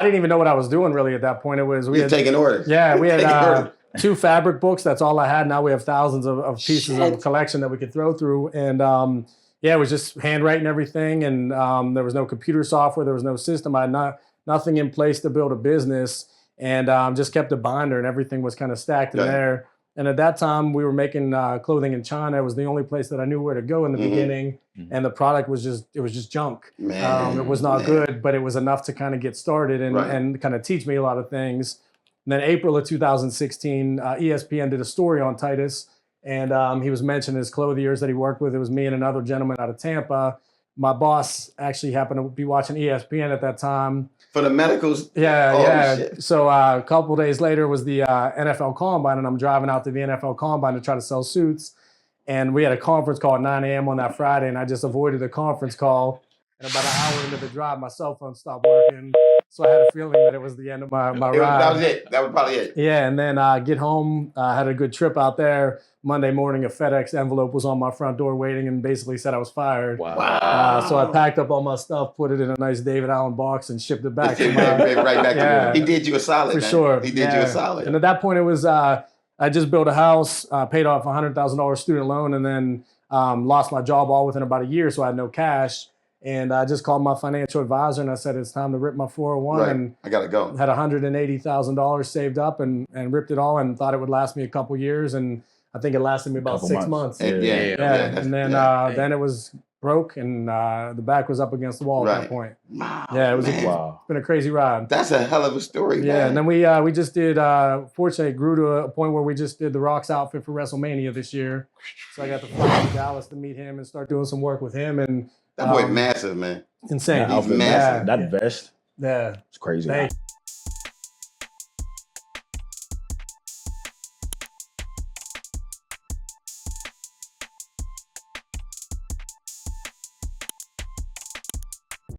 I didn't even know what I was doing really at that point. It was we You're had taking orders. Yeah, we had Taking orders. 2 fabric books. That's all I had. Now we have thousands of pieces of collection that we could throw through. And yeah, it was just handwriting everything. And there was no computer software. There was no system. I had nothing in place to build a business. And just kept a binder, and everything was kind of stacked in there. And at that time, we were making clothing in China. It was the only place that I knew where to go in the beginning. And the product was just junk. It was not good, but it was enough to kind of get started and kind of teach me a lot of things. And then April of 2016, ESPN did a story on Titus, and he was mentioning his clothiers that he worked with. It was me and another gentleman out of Tampa. My boss actually happened to be watching ESPN at that time. For the medicals? Yeah. Shit. So a couple of days later was the NFL Combine, and I'm driving out to the NFL Combine to try to sell suits. And we had a conference call at 9 a.m. on that Friday, and I just avoided the conference call. And about an hour into the drive, my cell phone stopped working. So I had a feeling that it was the end of my ride. That was it. That was probably it. Yeah, and then get home, had a good trip out there. Monday morning, a FedEx envelope was on my front door waiting and basically said I was fired. Wow. So I packed up all my stuff, put it in a nice David Allen box, and shipped it back to right back to me. He did you a solid, For man. sure. He did you a solid. And at that point, it was I just built a house, paid off a $100,000 student loan, and then lost my job all within about a year, so I had no cash. And I just called my financial advisor and I said, it's time to rip my 401. Right. And I got to go. Had $180,000 saved up and ripped it all and thought it would last me a couple years. And I think it lasted me about 6 months. And then it was broke and the back was up against the wall at that point. Wow. Yeah, it's been a crazy ride. That's a hell of a story, man. And then we just did, fortunately, it grew to a point where we just did the Rock's outfit for WrestleMania this year. So I got to fly to Dallas to meet him and start doing some work with him. And that boy massive, man. Insane. He's massive. That vest. Yeah. It's crazy. Hey.